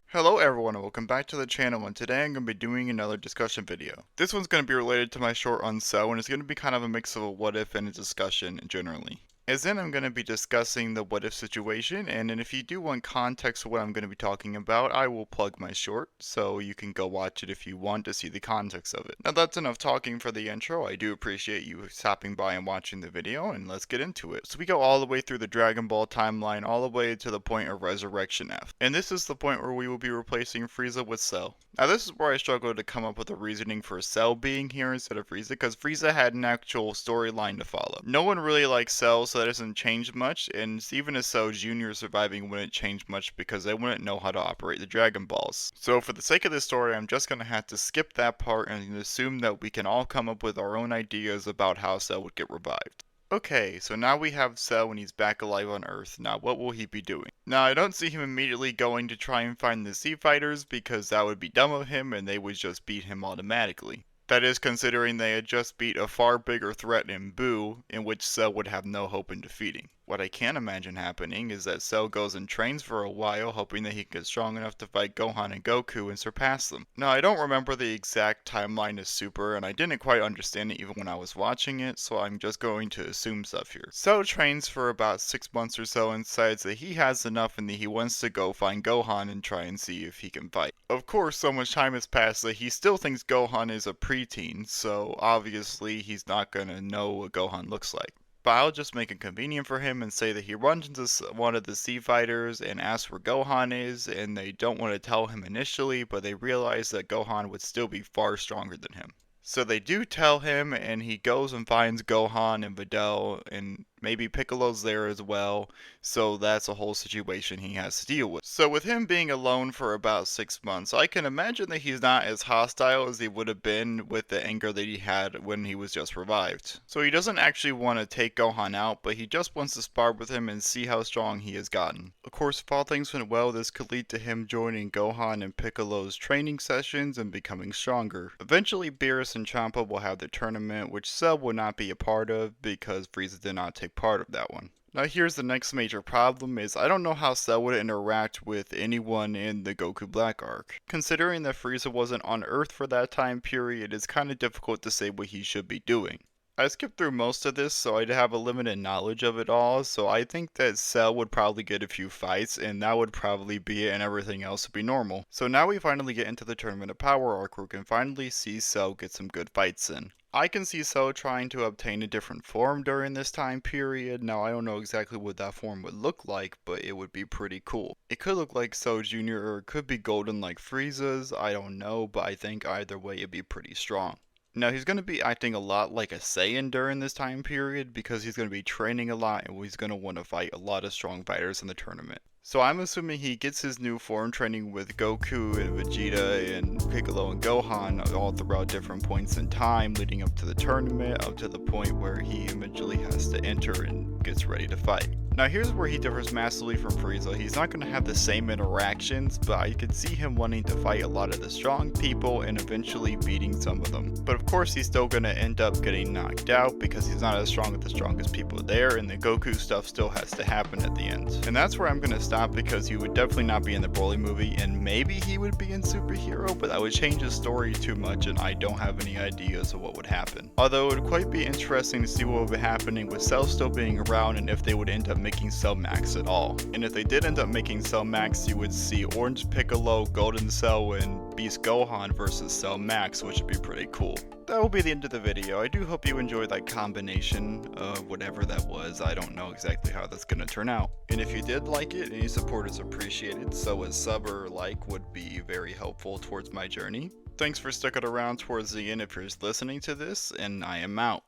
Hello everyone and welcome back to the channel, and today I'm going to be doing another discussion video. This one's going to be related to my short on Cell, and it's going to be kind of a mix of a what if and a discussion generally. As in, I'm going to be discussing the what if situation, and then if you do want context of what I'm going to be talking about, I will plug my short, so you can go watch it if you want to see the context of it. Now that's enough talking for the intro. I do appreciate you stopping by and watching the video, and let's get into it. So we go all the way through the Dragon Ball timeline, all the way to the point of Resurrection F. And this is the point where we will be replacing Frieza with Cell. Now this is where I struggled to come up with a reasoning for Cell being here instead of Frieza, because Frieza had an actual storyline to follow. No one really likes Cell, so that doesn't change much, and even as Cell Jr. surviving wouldn't change much because they wouldn't know how to operate the Dragon Balls. So for the sake of this story, I'm just going to have to skip that part and assume that we can all come up with our own ideas about how Cell would get revived. Okay, so now we have Cell when he's back alive on Earth. Now what will he be doing? Now I don't see him immediately going to try and find the Sea Fighters because that would be dumb of him and they would just beat him automatically. That is, considering they had just beat a far bigger threat in Boo, in which Cell would have no hope in defeating. What I can imagine happening is that Cell goes and trains for a while, hoping that he can get strong enough to fight Gohan and Goku and surpass them. Now, I don't remember the exact timeline of Super, and I didn't quite understand it even when I was watching it, so I'm just going to assume stuff here. Cell trains for about 6 months or so and decides that he has enough and that he wants to go find Gohan and try and see if he can fight. Of course, so much time has passed that he still thinks Gohan is a preteen, so obviously he's not gonna know what Gohan looks like. But I'll just make it convenient for him and say that he runs into one of the Sea Fighters and asks where Gohan is, and they don't want to tell him initially, but they realize that Gohan would still be far stronger than him. So they do tell him, and he goes and finds Gohan and Videl, and maybe Piccolo's there as well, so that's a whole situation he has to deal with. So with him being alone for about 6 months, I can imagine that he's not as hostile as he would have been with the anger that he had when he was just revived. So he doesn't actually want to take Gohan out, but he just wants to spar with him and see how strong he has gotten. Of course, if all things went well, this could lead to him joining Gohan and Piccolo's training sessions and becoming stronger. Eventually, Beerus and Champa will have the tournament, which Cell will not be a part of because Frieza did not take part of that one. Now here's the next major problem is I don't know how Cell would interact with anyone in the Goku Black arc. Considering that Frieza wasn't on Earth for that time period, it's kind of difficult to say what he should be doing. I skipped through most of this, so I'd have a limited knowledge of it all, so I think that Cell would probably get a few fights, and that would probably be it, and everything else would be normal. So now we finally get into the Tournament of Power arc, where we can finally see Cell get some good fights in. I can see Cell trying to obtain a different form during this time period. Now I don't know exactly what that form would look like, but it would be pretty cool. It could look like Cell Jr. or it could be golden like Frieza's, I don't know, but I think either way it'd be pretty strong. Now he's going to be acting a lot like a Saiyan during this time period because he's going to be training a lot and he's going to want to fight a lot of strong fighters in the tournament. So I'm assuming he gets his new form training with Goku and Vegeta and Piccolo and Gohan all throughout different points in time leading up to the tournament, up to the point where he eventually has to enter and gets ready to fight. Now here's where he differs massively from Frieza. He's not going to have the same interactions, but I could see him wanting to fight a lot of the strong people and eventually beating some of them. But of course he's still going to end up getting knocked out because he's not as strong as the strongest people there, and the Goku stuff still has to happen at the end. And that's where I'm going to stop because he would definitely not be in the Broly movie, and maybe he would be in Superhero, but that would change his story too much and I don't have any ideas of what would happen. Although it would quite be interesting to see what would be happening with Cell still being around and if they would end up making Cell Max at all. And if they did end up making Cell Max, you would see Orange Piccolo, Golden Cell, and Beast Gohan versus Cell Max, which would be pretty cool. That will be the end of the video. I do hope you enjoyed that combination of whatever that was. I don't know exactly how that's going to turn out. And if you did like it, any support is appreciated, so a sub or like would be very helpful towards my journey. Thanks for sticking around towards the end if you're listening to this, and I am out.